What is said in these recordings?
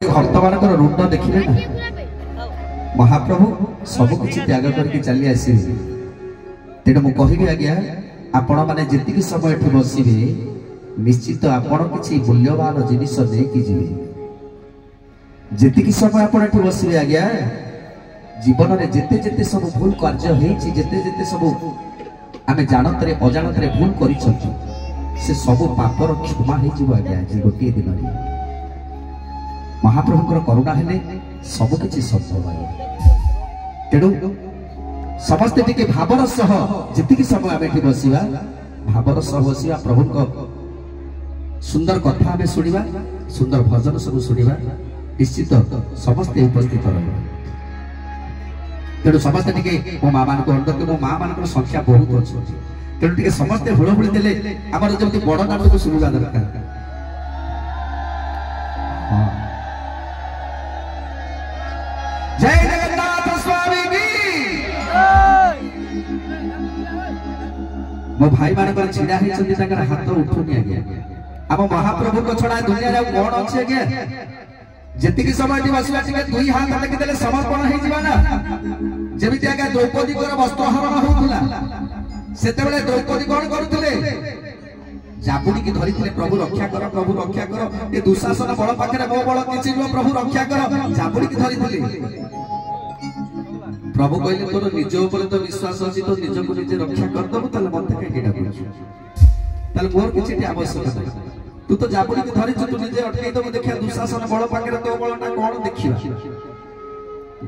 भक्त मान रुंड देखिले ना महाप्रभु सबु किछि त्याग करके चली आसिबे तेणु मु कहिबी आज्ञा आपण माने जेतिकी समय एठी बसिबे निश्चित आपण किछि मूल्यवान जिनिस देकी जिवे जेतिकी समय आपण एठी बसिबे आज्ञा जीवन रे जेते जेते सब भूल कार्य हेछि जेते जेते सब आमे जानतरे अजानतरे भूल करि छथि से सब पापर क्षमा हे जिवो आज्ञा जे गोटी दिन रे महाप्रभुकर करुणा हेले सब किछि संभव है तेणु समस्ते टिके भावर सह जेतिकी समय आमे एठी बसिबा भावर सह बसिबा प्रभुक सुंदर कथा आमे सुनिबा सुंदर भजन सब सुनिबा निश्चित समस्ते उपस्थित रहबा तेणु समस्ते टिके मो मां मान को अनुरोध के मो मां मान को संख्या बहुत अछि तेणु टिके समस्ते हुळहुळी देले हमर जेमति बड़ नाटक को सुनिबा दरकार हां जय जगन्नाथ स्वामी की मो भाई मान पर छिड़ा हे छथि तकर हाथ उठुनी आज्ञा अब महाप्रभु को छडा दुनिया रे कोन अछि आज्ञा जेतिकी समय टी बसिबा टिके दुई हाथ टेकी देले समर्पण हे जिबा ना जेमिति आज्ञा द्रौपदी को वस्त्रहरण होउतला सेते बेले द्रौपदी कोन करूतले जाबुडी की धरितले प्रभु रक्षा कर ए दुशासन बळ पाखरे मो बळ किछि न प्रभु रक्षा कर जाबुडी की धरितले प्रभु कहले तोर निज ऊपर तो विश्वास अछि तो निज को निजे रक्षा कर दबु तले मते के केडा बुझु तले मोर किछि आवश्यक नै तू तो जाबुडी की धरि तू निजे अटकै दबु देखिया दुशासन बळ पाखरे तो बळ ना कोन देखिबा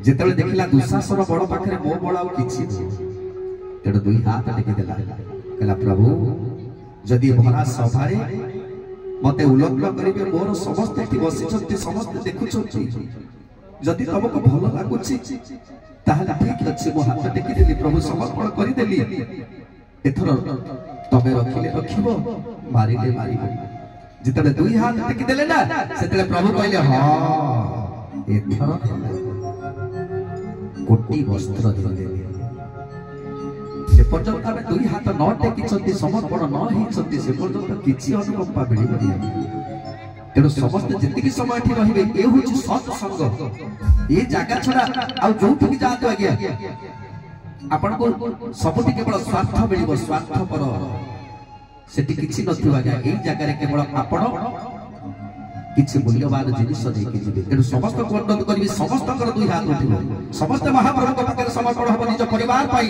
जेतले देखिला दुशासन बळ पाखरे मो बळ आ किछि तेड दुई हाथ टेकी देला कहला प्रभु जदि भरा सभारे मते उल्लंघन करिवे मोर समस्त एठी बसिछथि समस्त देखुछथि जदि तुमको भलो लागुछि ताहले ठीक अछि मो हाथ टेकी देली प्रभु समर्पण करि देली एथर तबे रखिले रखिबो मारिले मारिबो जितले दुई हाथ टेकी देले ना सेतले प्रभु कहले हां एथर कोटी वस्त्र देले जे पर्यंत आमे दुई हाथ न टेकी छथि समर्पण न हि छथि से पर्यंत किछि अनुकंपा मिली बनी तेणु समस्त जेतिकी समय एठी रहिबे ए होछि सत्संग ए जागा छडा आ जोठी की जातो आज्ञा आपण को सबटी केवल स्वार्थ मिलिबो स्वार्थ पर सेठी किछि नथिबो आज्ञा ए जागा रे केवल आपण किछि मूल्यवान जिनिस देकी जिबे तेणु समस्त को अनुरोध करबी समस्त कर दुई हाथ उठिबो समस्त महाप्रभु को पाकर समर्पण हबो निज परिवार पाई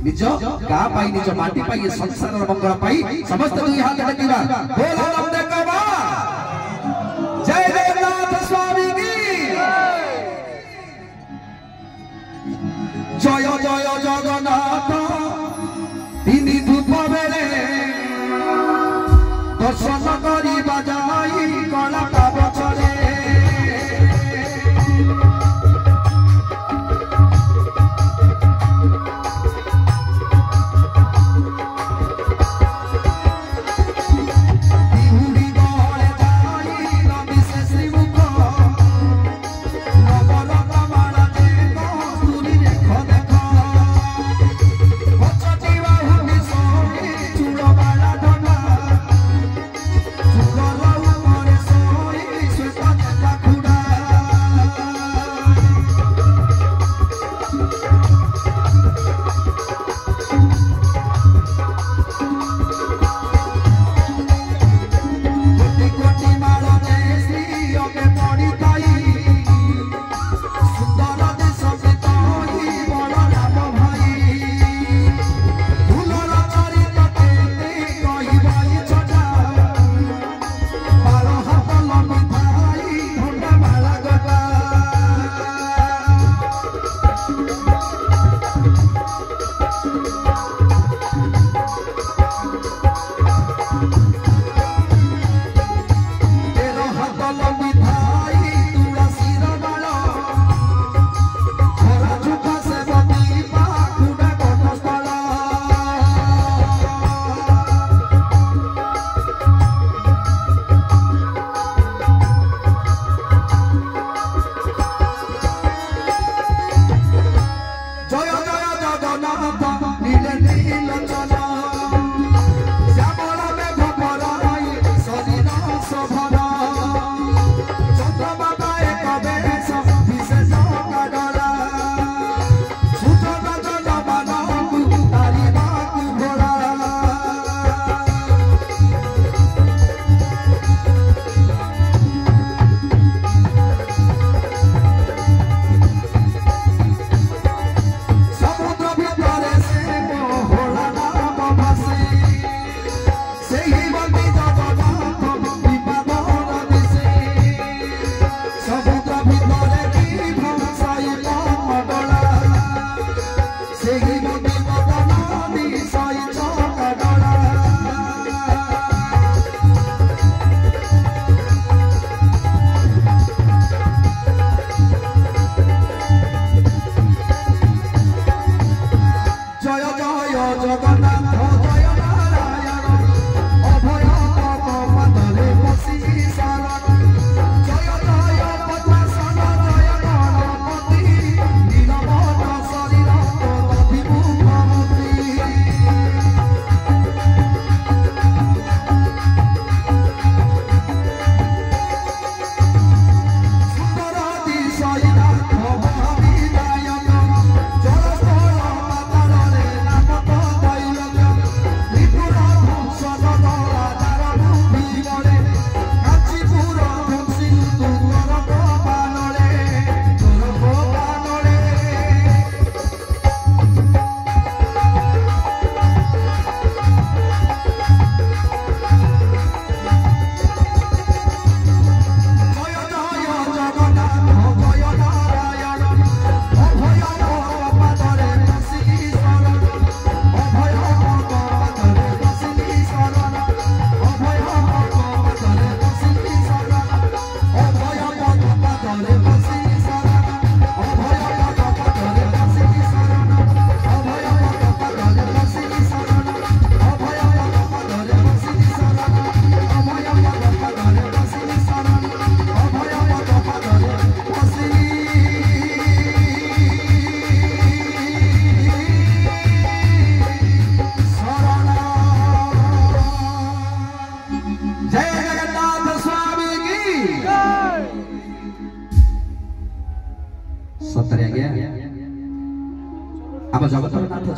निज गा पाई निज माटी पाई संसार मंगल पाई समस्त दुई हाथ टेकिबा बोल आनंद कबा जय जगन्नाथ स्वामी की जय जय जगन्नाथ तिनी धूप बेले दर्शन करी बजाई कला का बचले बिहुरी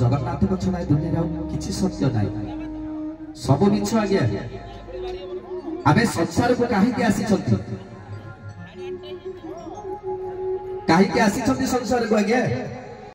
जगन्नाथ को छड़ा दुनिया किसी सत्य ना सब मिछ आज्ञा आमे संसार को कहीं आसी संसार को आज्ञा